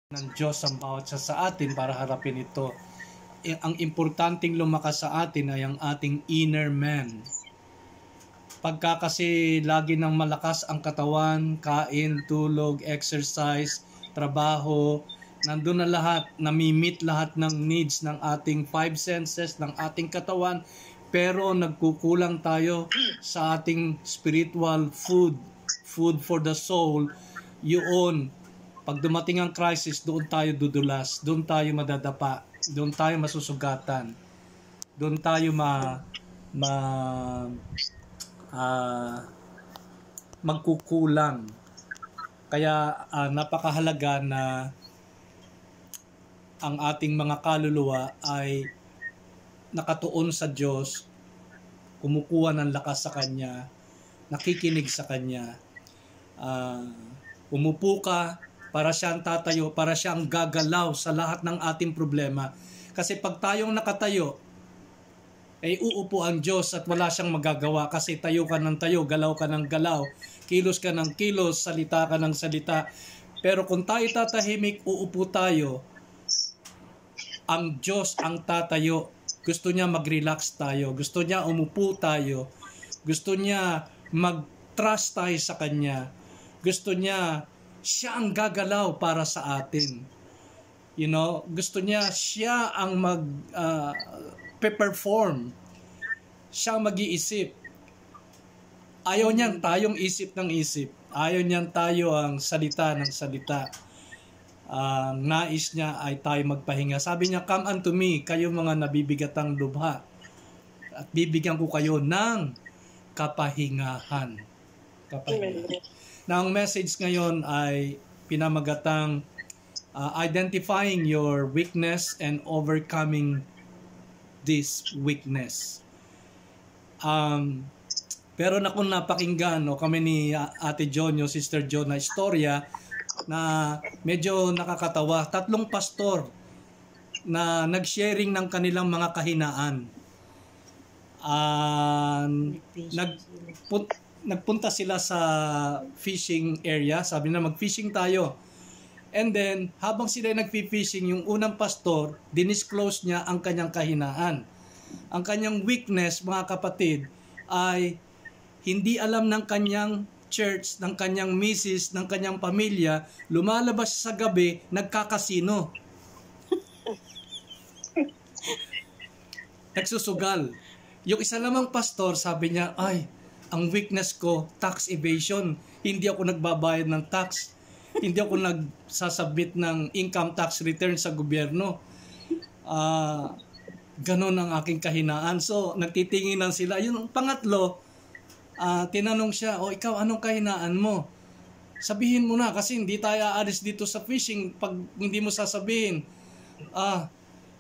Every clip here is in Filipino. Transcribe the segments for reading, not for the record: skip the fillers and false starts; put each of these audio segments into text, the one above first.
ng Diyos ang bawat isa sa atin para harapin ito. Ang importanteng lumakas sa atin ay ang ating inner man. Pagka kasi lagi nang malakas ang katawan, kain, tulog, exercise, trabaho, nandun na lahat, namimit lahat ng needs ng ating five senses, ng ating katawan, pero nagkukulang tayo sa ating spiritual food for the soul. Yun, pag dumating ang crisis, doon tayo dudulas, doon tayo madadapa, doon tayo masusugatan, doon tayo magkukulang. Kaya napakahalaga na ang ating mga kaluluwa ay nakatuon sa Diyos, kumukuha ng lakas sa Kanya, nakikinig sa Kanya. Umupo ka, para siyang tatayo, para siyang gagalaw sa lahat ng ating problema. Kasi pag tayong nakatayo, ay uupo ang Diyos at wala siyang magagawa kasi tayo ka ng tayo, galaw ka ng galaw, kilos ka ng kilos, salita ka ng salita. Pero kung tayo tatahimik, uupo tayo, ang Diyos ang tatayo. Gusto niya mag-relax tayo, gusto niya umupo tayo, gusto niya mag-trust tayo sa Kanya, gusto niya siya ang gagalaw para sa atin. You know, gusto niya siya ang perform. Siya ang mag-iisip. Ayaw niyan tayong isip ng isip. Ayaw niyan tayo ang salita ng salita. Nais niya ay tayo magpahinga. Sabi niya, come unto me, kayo mga nabibigatang lubha. At bibigyan ko kayo ng kapahingahan. Kapahingahan. Na ang message ngayon ay pinamagatang identifying your weakness and overcoming this weakness. Pero na kung napakinggan kami ni Ate John, yung Sister John na istorya na medyo nakakatawa. 3 pastor na nag-sharing ng kanilang mga kahinaan. Nagpunta sila sa fishing area. Sabi na mag-fishing tayo. And then, habang sila nag-fishing, yung unang pastor, dinisclose niya ang kanyang kahinaan. Ang kanyang weakness, mga kapatid, ay hindi alam ng kanyang church, ng kanyang misis, ng kanyang pamilya, lumalabas sa gabi, nagkakasino. Nagsusugal. Yung isa lamang pastor, sabi niya, ay, ang weakness ko, tax evasion. Hindi ako nagbabayad ng tax. Hindi ako nagsasubmit ng income tax return sa gobyerno. Ganon ang aking kahinaan. So, nagtitinginan sila. Yung pangatlo, tinanong siya, ikaw, anong kahinaan mo? Sabihin mo na kasi hindi tayo aalis dito sa fishing pag hindi mo sasabihin.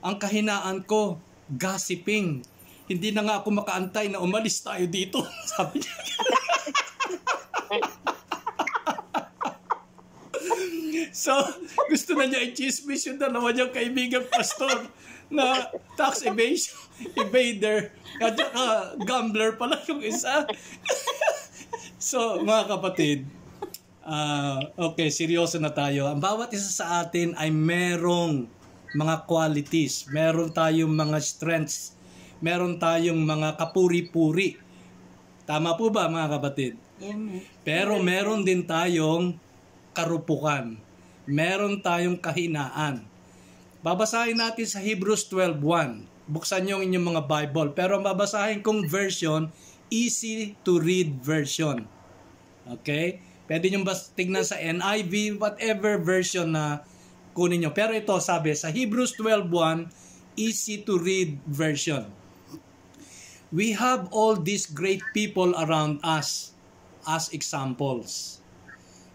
Ang kahinaan ko, gossiping. Hindi na nga ako makaantay na umalis tayo dito. Sabi niya. So, gusto na niya i-chismis yung dalawa niyang kaibigan pastor na tax evader at gambler pala yung isa. So, mga kapatid, okay, seryoso na tayo. Ang bawat isa sa atin ay merong mga qualities, meron tayong mga strengths, meron tayong mga kapuri-puri. Tama po ba, mga kapatid? Pero meron din tayong karupukan. Meron tayong kahinaan. Babasahin natin sa Hebrews 12:1. Buksan niyo ang inyong mga Bible. Pero babasahin kong version, easy to read version. Okay? Pwede niyo tignan sa NIV, whatever version na kunin niyo. Pero ito, sabi, sa Hebrews 12:1, easy to read version. We have all these great people around us as examples.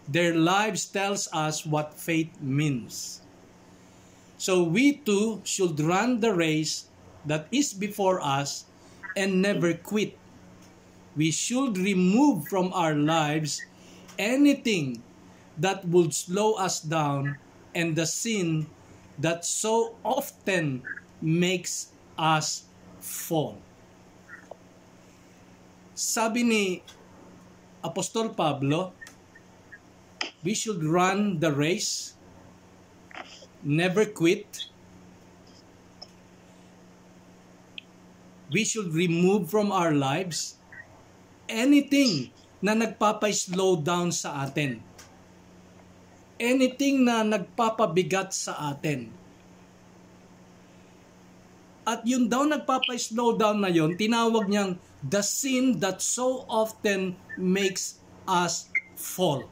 Their lives tells us what faith means. So we too should run the race that is before us and never quit. We should remove from our lives anything that would slow us down and the sin that so often makes us fall. Sabi ni Apostol Pablo, we should run the race never quit. We should remove from our lives anything na nagpapa-slow down sa atin. Anything na nagpapabigat sa atin. At yung daw nagpapa-slow down na yon, tinawag niyang the sin that so often makes us fall.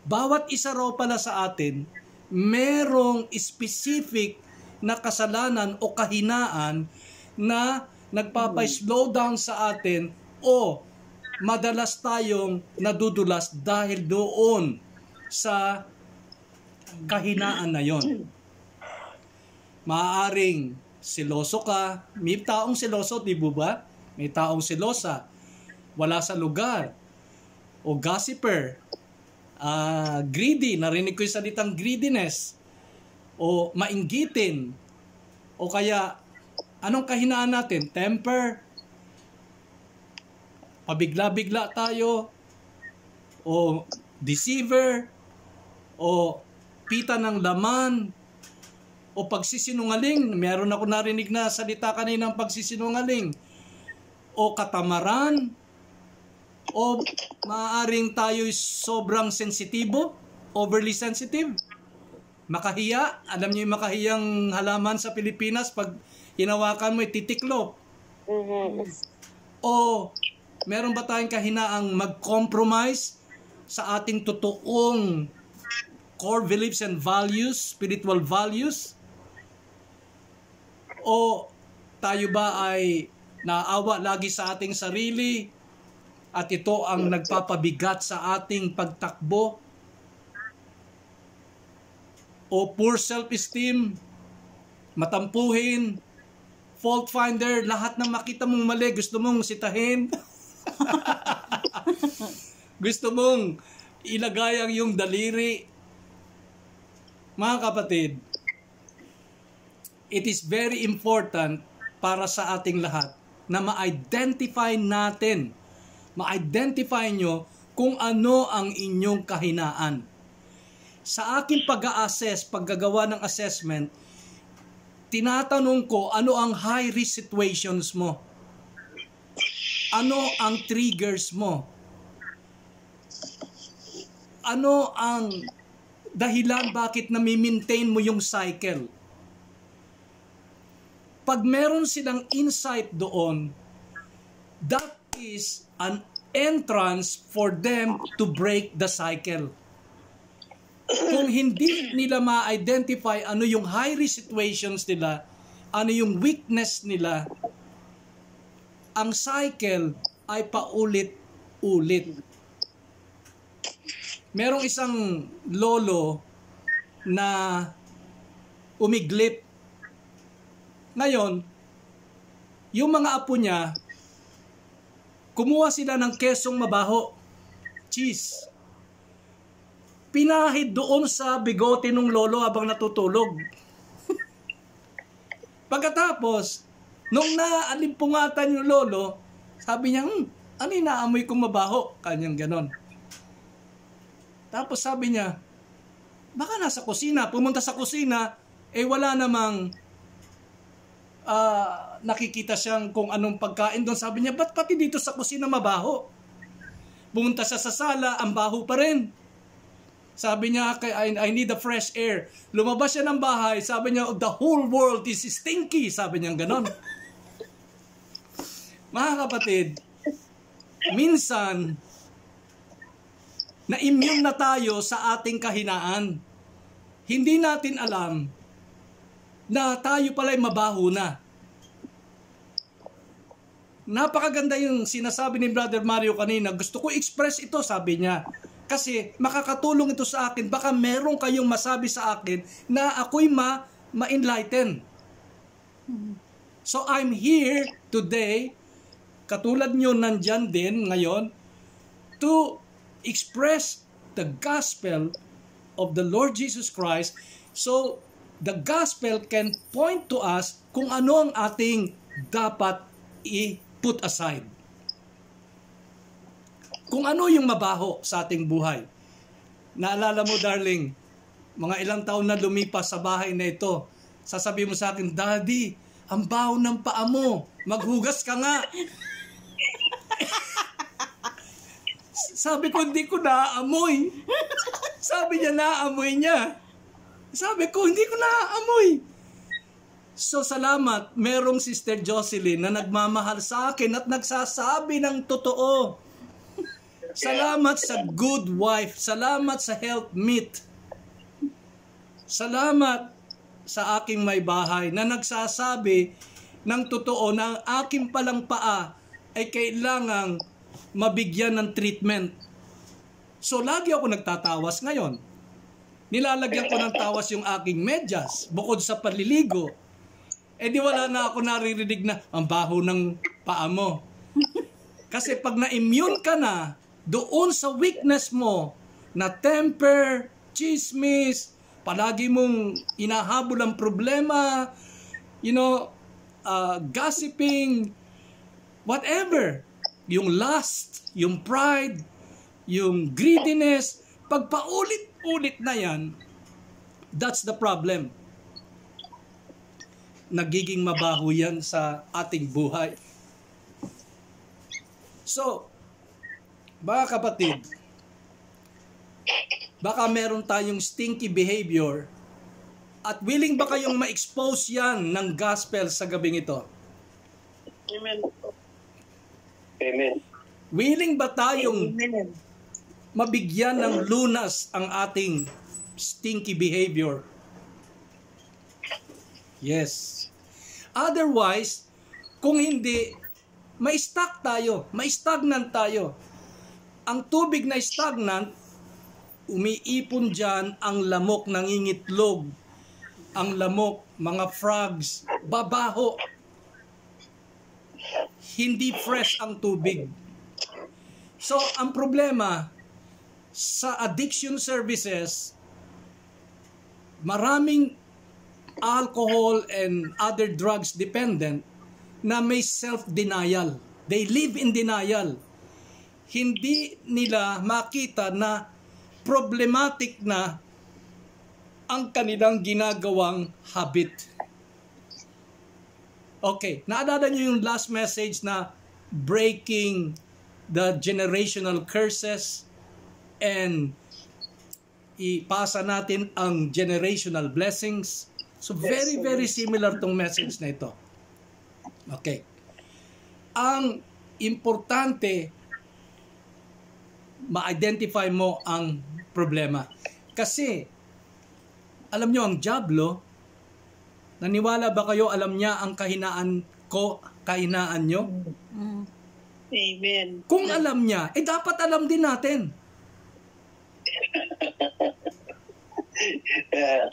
Bawat isa raw pala sa atin, merong specific na kasalanan o kahinaan na nagpapa-slow down sa atin o madalas tayong nadudulas dahil doon sa kahinaan na yon. Maaaring seloso ka, may taong seloso, di ba? May taong selosa, wala sa lugar, o gossiper, greedy, narinig ko yung salitang greediness, o mainggitin, o kaya, anong kahinaan natin? Temper, pabigla-bigla tayo, o deceiver, o pita ng laman, o pagsisinungaling. Meron ako narinig na salita kanina ng pagsisinungaling, o katamaran, o maaaring tayo sobrang sensitibo, overly sensitive, makahiya. Alam niyo yung makahiyang halaman sa Pilipinas, pag hinawakan mo, titiklop. O meron ba tayong kahinaang mag-compromise sa ating totoong core beliefs and values, spiritual values? O tayo ba ay naawa lagi sa ating sarili at ito ang nagpapabigat sa ating pagtakbo? O poor self-esteem, matampuhin, fault finder, lahat ng makita mong mali, gusto mong sitahin. Gusto mong ilagay ang iyong daliri. Mga kapatid, it is very important para sa ating lahat na ma-identify natin, ma-identify nyo kung ano ang inyong kahinaan. Sa aking pag-a-assess, paggagawa ng assessment, tinatanong ko ano ang high-risk situations mo? Ano ang triggers mo? Ano ang dahilan bakit nami-maintain mo yung cycle? Pag meron silang insight doon, that is an entrance for them to break the cycle. Kung hindi nila ma-identify ano yung high-risk situations nila, ano yung weakness nila, ang cycle ay paulit-ulit. Merong isang lolo na umiglip. Ngayon, yung mga apo niya, kumuha sila ng kesong mabaho, cheese. Pinahid doon sa bigote ng lolo habang natutulog. Pagkatapos, nung naalimpungatan yung lolo, sabi niya, ano yung naamoy kong mabaho? Kanyang ganon. Tapos sabi niya, baka nasa kusina. Pumunta sa kusina, wala namang nakikita siyang kung anong pagkain doon. Sabi niya, ba't pati dito sa kusina mabaho? Pumunta siya sa sala, ang baho pa rin. Sabi niya, I need the fresh air. Lumabas siya ng bahay, sabi niya, the whole world is stinky. Sabi niya ganon. Mga kapatid, minsan, na-immune na tayo sa ating kahinaan. Hindi natin alam na tayo pala'y mabaho na. Napakaganda yung sinasabi ni Brother Mario kanina. Gusto ko express ito, sabi niya. Kasi makakatulong ito sa akin. Baka meron kayong masabi sa akin na ako'y ma-enlighten. So I'm here today, katulad nyo nandyan din ngayon, to express the gospel of the Lord Jesus Christ, so the gospel can point to us kung ano ang ating dapat i-put aside. Kung ano yung mabaho sa ating buhay. Naalala mo, darling, mga ilang taon na lumipas sa bahay na ito, sasabihin mo sa akin, Daddy, ang baho ng paa mo. Maghugas ka nga. Sabi ko, hindi ko naaamoy. Sabi niya, naaamoy niya. Sabi ko, hindi ko naaamoy. So, salamat. Merong Sister Jocelyn na nagmamahal sa akin at nagsasabi ng totoo. Salamat sa good wife. Salamat sa helpmeet. Salamat sa aking may bahay na nagsasabi ng totoo na ang aking palang paa ay kailangang mabigyan ng treatment. So, lagi ako nagtatawas ngayon. Nilalagyan ko ng tawas yung aking medyas bukod sa paliligo. Eh di wala na ako naririnig na ang baho ng paa mo. Kasi pag na-immune ka na doon sa weakness mo na temper, chismis, palagi mong inahabol ang problema, gossiping, whatever. Yung lust, yung pride, yung greediness, pag paulit-ulit na yan, that's the problem. Nagiging mabaho yan sa ating buhay. So, mga kapatid, baka meron tayong stinky behavior at willing ba kayong ma-expose yan ng gospel sa gabing ito? Amen. Amen. Willing ba tayong Amen. mabigyan ng lunas ang ating stinky behavior? Yes. Otherwise, kung hindi, ma-stuck tayo, ma-stagnant tayo. Ang tubig na stagnant, umiipon dyan ang lamok, nangingitlog. Ang lamok, mga frogs, babaho. Hindi fresh ang tubig. So, ang problema, sa addiction services, maraming alcohol and other drugs dependent na may self-denial. They live in denial. Hindi nila makita na problematic na ang kanilang ginagawang habit. Okay, naalala niyo yung last message na breaking the generational curses and ipasa natin ang generational blessings. So very, very similar tong message na ito. Okay. Ang importante, ma-identify mo ang problema. Kasi, alam nyo, ang diablo, naniwala ba kayo, alam niya ang kahinaan ko, kahinaan nyo? Amen. Kung alam niya, dapat alam din natin.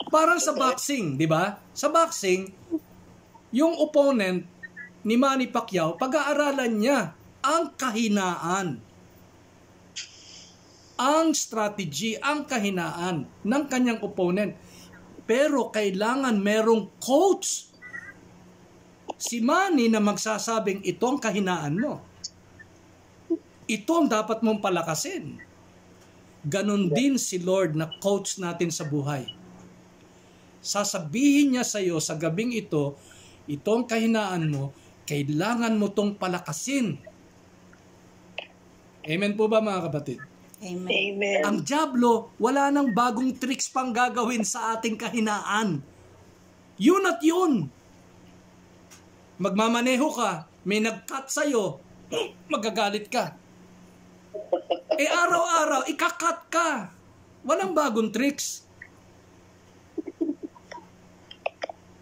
Parang sa boxing, di ba? Sa boxing, yung opponent ni Manny Pacquiao, pag-aaralan niya ang kahinaan, ang strategy, ang kahinaan ng kanyang opponent. Pero kailangan merong coach, si Manny, na magsasabing ito ang kahinaan mo. Ito ang dapat mong palakasin. Ganon din si Lord na coach natin sa buhay. Sasabihin niya sa iyo sa gabing ito, itong kahinaan mo, kailangan mo tong palakasin. Amen po ba mga kapatid? Amen. Amen. Ang diablo, wala nang bagong tricks pang gagawin sa ating kahinaan. Yun at yun. Magmamaneho ka, may nag-cut sa'yo, magagalit ka. Araw-araw, ikakat ka. Walang bagong tricks.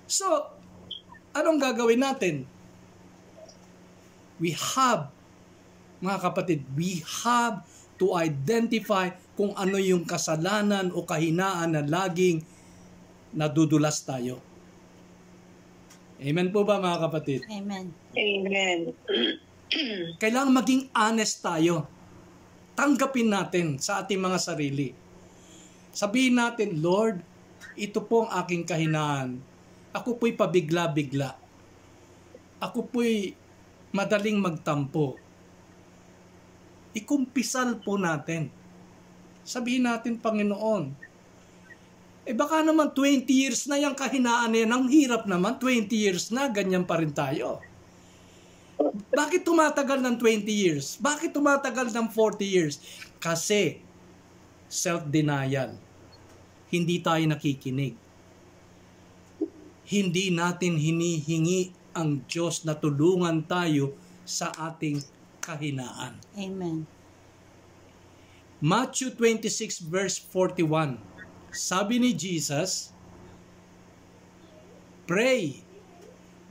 So, anong gagawin natin? We have, mga kapatid, we have to identify kung ano yung kasalanan o kahinaan na laging nadudulas tayo. Amen po ba mga kapatid? Amen. Amen. Kailangan maging honest tayo. Tanggapin natin sa ating mga sarili. Sabihin natin, Lord, ito po ang aking kahinaan. Ako po'y pabigla-bigla. Ako po'y madaling magtampo. Ikumpisal po natin. Sabihin natin, Panginoon, Baka naman 20 years na yung kahinaan na yan. Ang hirap naman, 20 years na, ganyan pa rin tayo. Bakit tumatagal ng 20 years? Bakit tumatagal ng 40 years? Kasi self-denial. Hindi tayo nakikinig. Hindi natin hinihingi ang Diyos na tulungan tayo sa ating kahinaan. Amen. Matthew 26 verse 41. Sabi ni Jesus, pray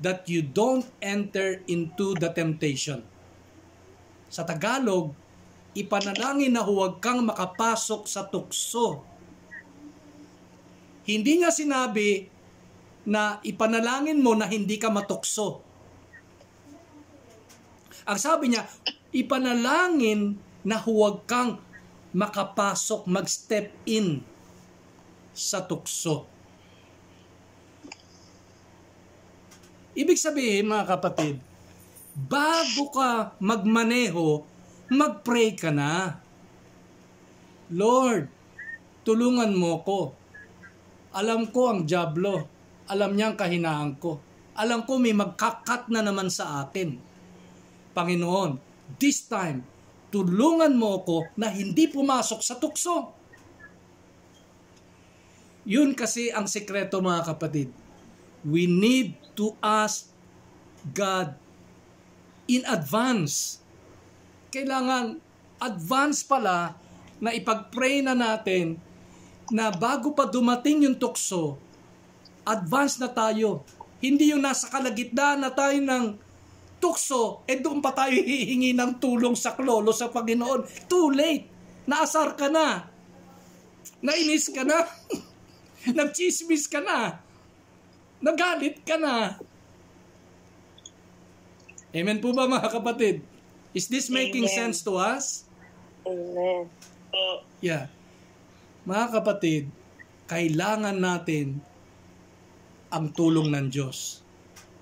that you don't enter into the temptation. Sa Tagalog, ipanalangin na huwag kang makapasok sa tukso. Hindi nga sinabi na ipanalangin mo na hindi ka matukso. Ang sabi niya, ipanalangin na huwag kang makapasok, mag-step in sa tukso. Ibig sabihin, mga kapatid, bago ka magmaneho, mag-pray ka na. Lord, tulungan mo ko. Alam ko ang dyablo. Alam niya ang kahinaan ko. Alam ko may magkakat na naman sa akin. Panginoon, this time, tulungan mo ko na hindi pumasok sa tukso. Yun kasi ang sikreto, mga kapatid. We need to ask God in advance. Kailangan advance pala na ipag-pray na natin na bago pa dumating yung tukso, advance na tayo. Hindi yung nasa kalagitnaan na tayo ng tukso, doon pa tayo hihingi ng tulong sa klolo sa Panginoon. Too late. Naasar ka na. Nainis ka na. Nagchismis ka na. Nagalit ka na. Amen po ba, mga kapatid? Is this making sense to us? Amen. Yeah. Mga kapatid, kailangan natin ang tulong ng Diyos.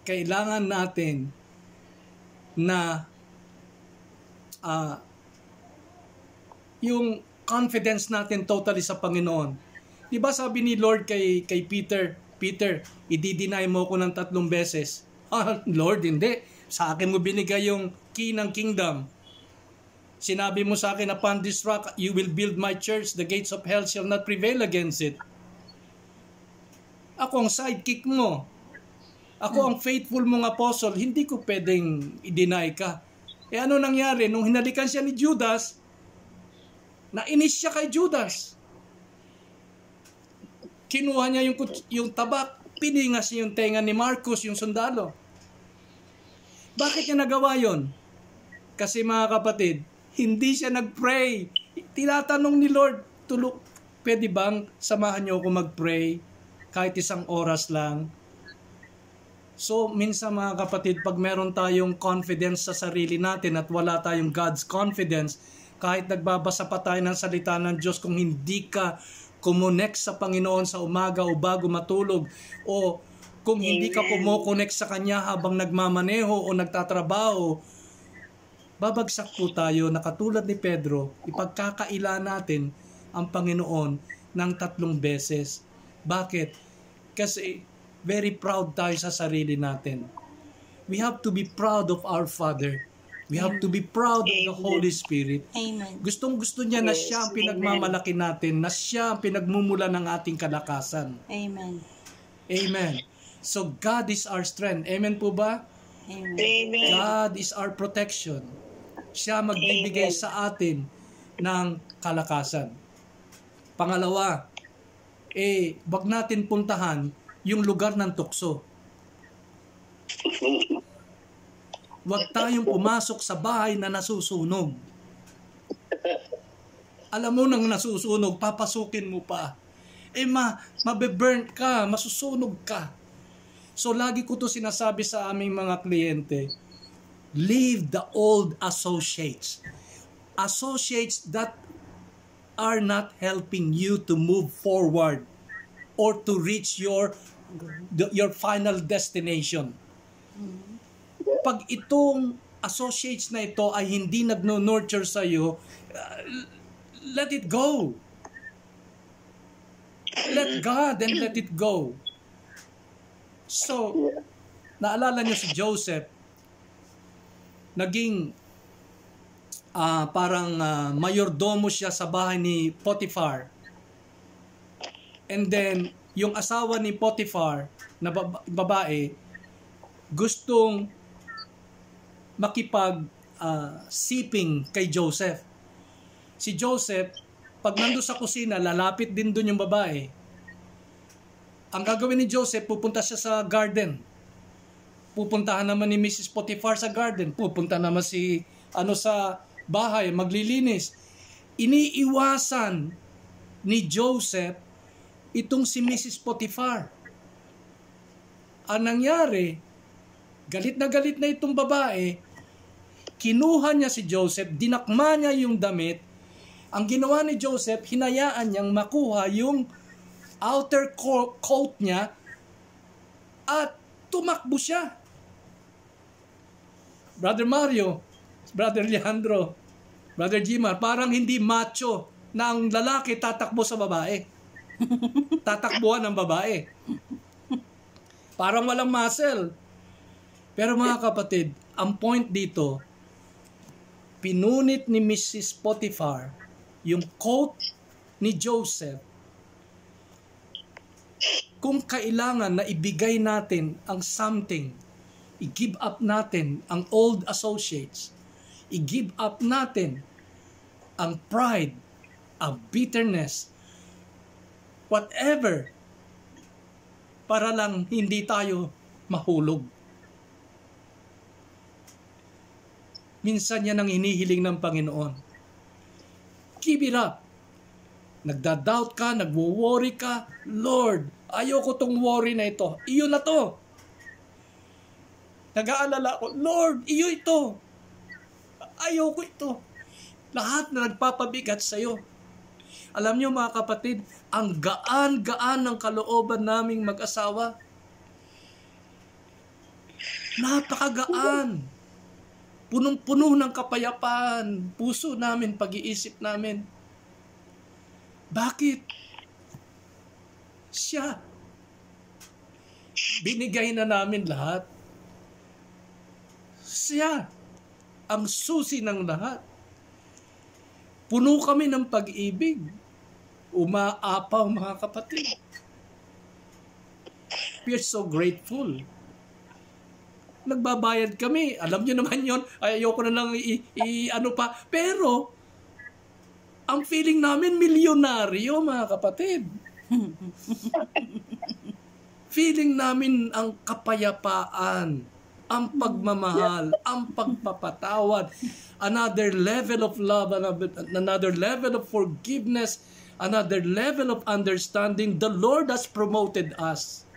Kailangan natin na yung confidence natin totally sa Panginoon. Diba sabi ni Lord kay Peter, Peter, i-deny mo ko ng 3 beses. Lord, hindi. Sa akin mo binigay yung key ng kingdom. Sinabi mo sa akin, upon this rock, you will build my church. The gates of hell shall not prevail against it. Ako ang sidekick mo. Ako ang faithful mong apostle. Hindi ko pwedeng i-deny ka. Ano nangyari? Nung hinalikan siya ni Judas, nainis siya kay Judas. Kinuha niya yung tabak, piningas niya yung tenga ni Marcos, yung sundalo. Bakit niya nagawa yon? Kasi, mga kapatid, hindi siya nag-pray. Tinatanong ni Lord, pwede bang samahan niyo ako mag-pray kahit 1 oras lang? So, minsan, mga kapatid, pag meron tayong confidence sa sarili natin at wala tayong God's confidence, kahit nagbabasa pa tayo ng salita ng Diyos, kung hindi ka kumonect sa Panginoon sa umaga o bago matulog, o kung hindi ka kumokonect sa Kanya habang nagmamaneho o nagtatrabaho, babagsak po tayo na katulad ni Pedro, ipagkakaila natin ang Panginoon ng 3 beses. Bakit? Kasi very proud tayo sa sarili natin. We have to be proud of our Father. We have to be proud of the Holy Spirit. Amen. Gustong-gusto niya na siya ang pinagmamalaki natin, na siya ang pinagmumula ng ating kalakasan. Amen. Amen. So God is our strength. Amen po ba? Amen. Amen. God is our protection. Siya magbibigay sa atin ng kalakasan. Pangalawa, wag natin puntahan yung lugar ng tukso. Huwag tayong pumasok sa bahay na nasusunog. Alam mo nang nasusunog, papasukin mo pa. Mabe-burn ka, masusunog ka. So lagi ko to sinasabi sa aming mga kliyente, leave the old associates. Associates that are not helping you to move forward or to reach your final destination. Pag itong associates na ito ay hindi nagno-nurture sa iyo, let it go. Let God and let it go. So, naalala niyo si Joseph, naging parang mayordomo siya sa bahay ni Potiphar. And then, yung asawa ni Potiphar na babae, gustong makipag siping kay Joseph. Si Joseph, pag nandun sa kusina, lalapit din dun yung babae. Ang gagawin ni Joseph, pupunta siya sa garden. Pupuntahan naman ni Mrs. Potiphar sa garden. Pupunta naman si sa bahay, maglilinis. Iniiwasan ni Joseph itong si Mrs. Potiphar. Ang nangyari, galit na itong babae, kinuha niya si Joseph, dinakma niya yung damit. Ang ginawa ni Joseph, hinayaan niyang makuha yung outer coat niya at tumakbo siya. Brother Mario, Brother Leandro, Brother Jimar, parang hindi macho na ang lalaki tatakbo sa babae. Tatakbuhan ng babae. Parang walang muscle. Pero mga kapatid, ang point dito, pinunit ni Mrs. Potiphar yung coat ni Joseph. Kung kailangan na ibigay natin ang something, i-give up natin ang old associates, i-give up natin ang pride, ang bitterness, whatever, para lang hindi tayo mahulog. Minsan yan ang hinihiling ng Panginoon. Give it up. Nagda-doubt ka, nagwo-worry ka, Lord, ayoko tong worry na ito. Iyo na to. Nag-aalala ko, Lord, iyo ito. Ayoko ito. Lahat na nagpapabigat sa'yo. Alam niyo mga kapatid, ang gaan-gaan ng kalooban naming mag-asawa. Napakagaan. Punong-puno ng kapayapaan. Puso namin, pag-iisip namin. Bakit? Siya. Binigay na namin lahat. Siya. Ang susi ng lahat. Puno kami ng pag-ibig. Umaapaw mga kapatid. We are so grateful. Nagbabayad kami. Alam niyo naman yon. Ayoko na lang ano pa. Pero, ang feeling namin milyonaryo mga kapatid. Feeling namin ang kapayapaan, ang pagmamahal, ang pagpapatawad, another level of love, another level of forgiveness, another level of understanding. The Lord has promoted us.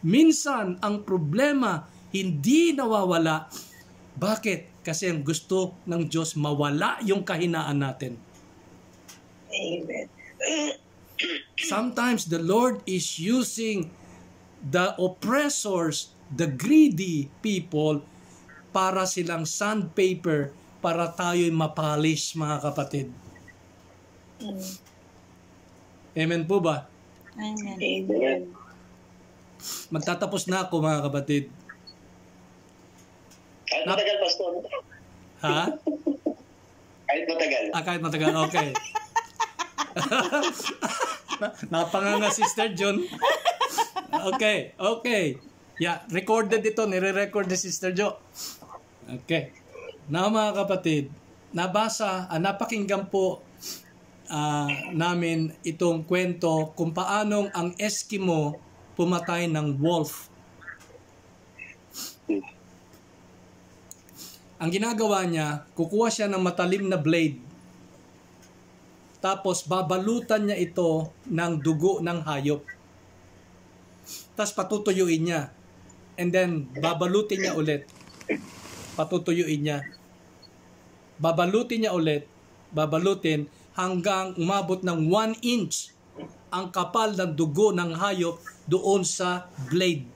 Minsan, ang problema hindi nawawala. Bakit? Kasi ang gusto ng Diyos mawala yung kahinaan natin. Amen. Sometimes the Lord is using the oppressors, the greedy people, para silang sandpaper, para tayo'y mapolish, mga kapatid. Amen po ba? Amen. Amen. Magtatapos na ako, mga kapatid. Kahit matagal, Pastor. Ha? Kahit matagal. Kahit matagal, okay. Napanganga Sister John. Okay. Yeah, recorded ito, nire-record ni Sister Jo. Okay. Now mga kapatid, napakinggan po namin itong kwento kung paanong ang Eskimo pumatay ng wolf. Ang ginagawa niya, kukuha siya ng matalim na blade. Tapos babalutan niya ito ng dugo ng hayop. Tapos patutuyuin niya. And then babalutin niya ulit. Patutuyuin niya. Babalutin niya ulit. Babalutin hanggang umabot ng 1 inch ang kapal ng dugo ng hayop doon sa blade.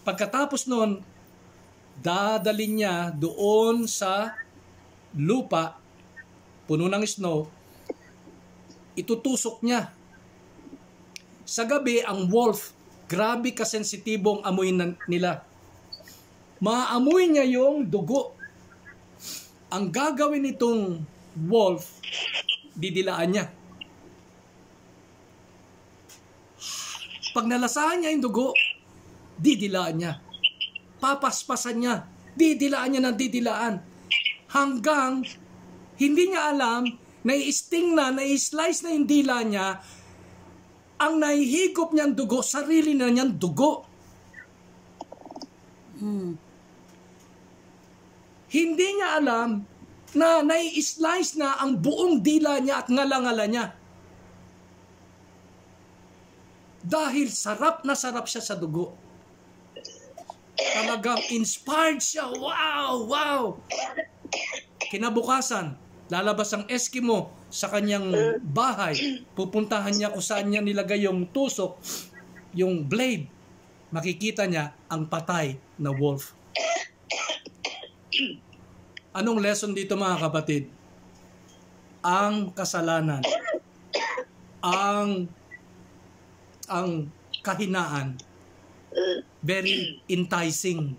Pagkatapos nun, dadalhin niya doon sa lupa, puno ng snow, itutusok niya. Sa gabi, ang wolf, grabe kasensitibong amoy nila. Maamoy niya yung dugo. Ang gagawin nitong wolf, didilaan niya. Pag nalasahan niya yung dugo, didilaan niya. Papaspasan niya. Didilaan niya ng didilaan. Hanggang hindi niya alam, nai-sting na, nai-slice na yung dila niya, ang nahihigop niyang dugo, sarili na niyang dugo. Hindi niya alam na nai-slice na ang buong dila niya at ngalangala niya. Dahil sarap na sarap siya sa dugo. Talagang inspired siya. Wow! Wow! Kinabukasan, lalabas ang Eskimo sa kanyang bahay. Pupuntahan niya kung saan niya nilagay yung tusok, yung blade. Makikita niya ang patay na wolf. Anong lesson dito mga kapatid? Ang kasalanan, ang kahinaan, very enticing,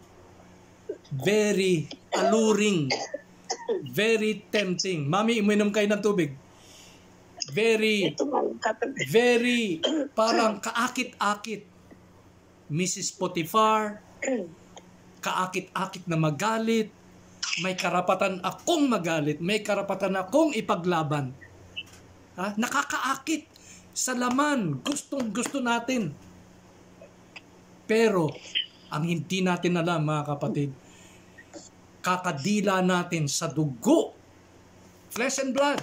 very alluring, very tempting. Mami, uminom kayo ng tubig. Very parang kaakit-akit. Mrs. Potiphar, kaakit-akit na magalit. May karapatan akong magalit. May karapatan akong ipaglaban. Nakakaakit sa laman. Gustong-gusto natin. Pero, ang hindi natin alam, mga kapatid, kakadila natin sa dugo. Flesh and blood.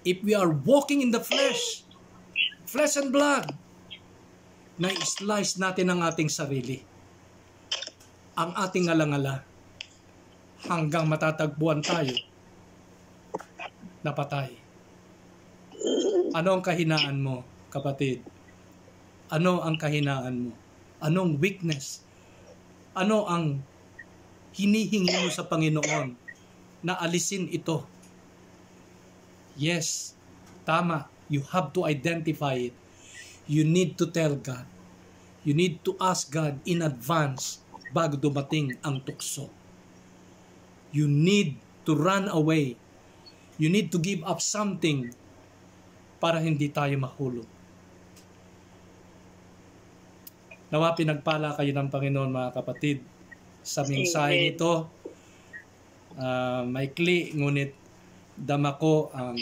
If we are walking in the flesh and blood, na-slice natin ang ating sarili. Ang ating alangala. Hanggang matatagpuan tayo na patay. Ano ang kahinaan mo, kapatid? Ano ang kahinaan mo? Anong weakness? Ano ang hinihingi mo sa Panginoon na alisin ito? Yes, tama. You have to identify it. You need to tell God. You need to ask God in advance bago dumating ang tukso. You need to run away. You need to give up something para hindi tayo mahulog. Nawa pinagpala kayo ng Panginoon, mga kapatid, sa mensaheng ito. Maikli, ngunit dama ko ang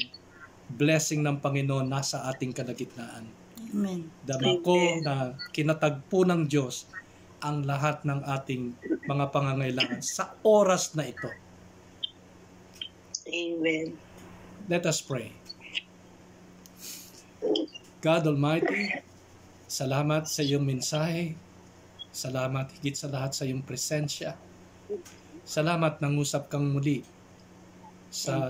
blessing ng Panginoon nasa ating kalagitnaan. Amen. Dama ko na kinatagpo ng Diyos ang lahat ng ating mga pangangailangan sa oras na ito. Amen. Let us pray. God Almighty, salamat sa iyong mensahe. Salamat higit sa lahat sa iyong presensya. Salamat nang usap kang muli sa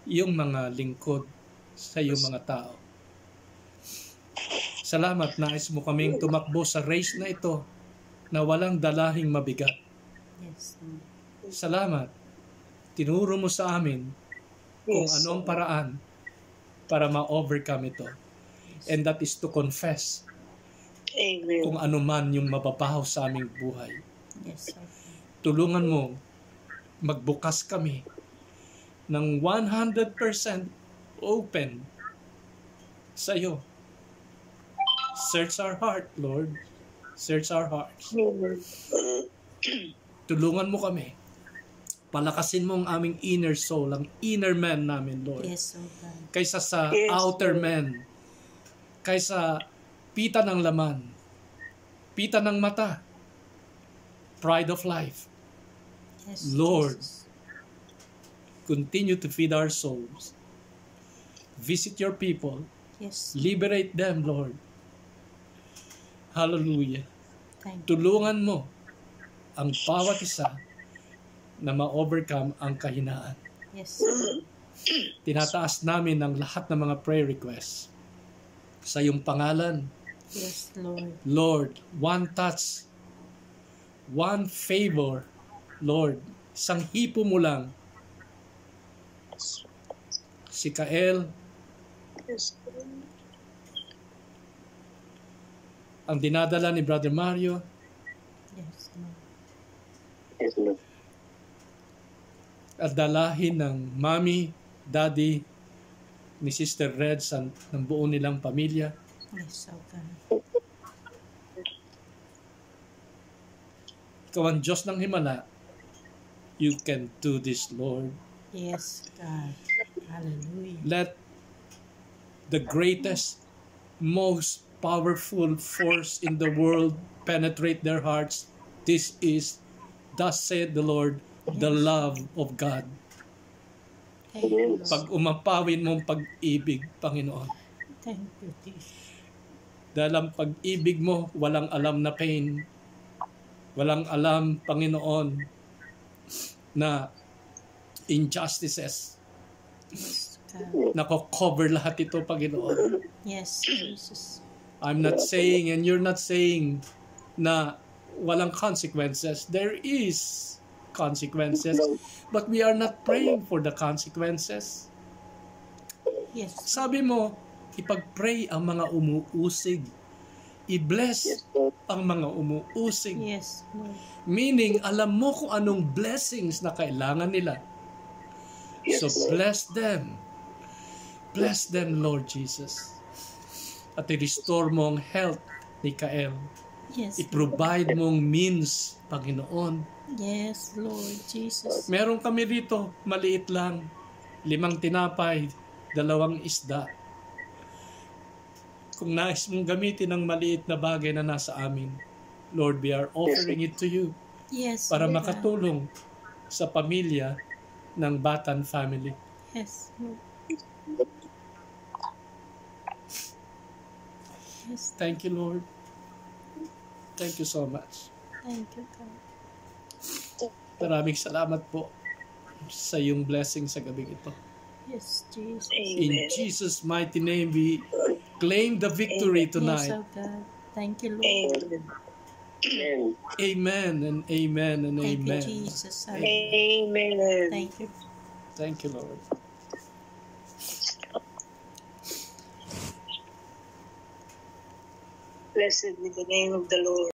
iyong mga lingkod, sa iyong mga tao. Salamat, nais mo kaming tumakbo sa race na ito na walang dalahing mabigat. Yes. Salamat, tinuro mo sa amin kung ano ang paraan para ma-overcome ito. And that is to confess. Amen. Kung ano man yung mababaho sa aming buhay. Yes, sir. Tulungan mo, magbukas kami ng 100% open sa iyo. Search our heart, Lord. Search our hearts. Amen. Tulungan mo kami. Palakasin mo ang aming inner soul, ang inner man namin, Lord. Yes, sir. Kaysa sa Yes, outer Lord. man. Kaysa pita ng laman. Pita ng mata. Pride of life. Yes, Lord. Jesus. Continue to feed our souls. Visit your people. Yes. Liberate them, Lord. Hallelujah. Thank you. Tulungan mo ang bawat isa na ma-overcome ang kahinaan. Yes. Tinataas namin ang lahat ng mga prayer requests sa iyong pangalan. Yes, Lord. Lord, one touch, one favor, Lord, isang hipo mo lang, si Kael, Yes. ang dinadala ni Brother Mario, Yes, Lord. Yes, Lord. at dalahin ng Mami, Daddy, ni Sister Red ng buo nilang pamilya. Yes, oh God. Ikaw ang Diyos ng Himala. You can do this, Lord. Yes, God. Hallelujah. Let the greatest, most powerful force in the world penetrate their hearts. This is, thus said the Lord, the love of God. Thank you, Lord. Pag umapawin mong pag-ibig, Panginoon. Thank you, Jesus. Dahil ang pag-ibig mo, walang alam na pain. Walang alam, Panginoon, na injustices. Yes, God. Nako-cover lahat ito, Panginoon. Yes, Jesus. I'm not saying, and you're not saying, na walang consequences. There is consequences. But we are not praying for the consequences. Yes. Sabi mo, ipag-pray ang mga umuusig. I-bless Yes, Lord. ang mga umuusig. Yes, Lord. Meaning, alam mo kung anong blessings na kailangan nila. Yes, So Lord. bless them. Bless them, Lord Jesus. At i-restore mo ang health ni Kael. Yes. I-provide mong means, Panginoon. Yes, Lord Jesus. Meron kami rito, maliit lang. 5 tinapay, 2 isda. Kung nais mong gamitin ang maliit na bagay na nasa amin, Lord, we are offering it to you Yes. para Lord. makatulong sa pamilya ng Batan family. Yes, Lord. Yes. Thank you, Lord. Thank you so much. Thank you, God. Maraming salamat po sa iyong blessing sa gabing ito. Yes, Jesus. In Jesus' mighty name, we claim the victory Yes, tonight. oh God. Thank you, Lord. Amen. Amen and amen and Thank amen. you, Jesus. Amen. Thank you. Thank you, Lord. Blessed be the name of the Lord.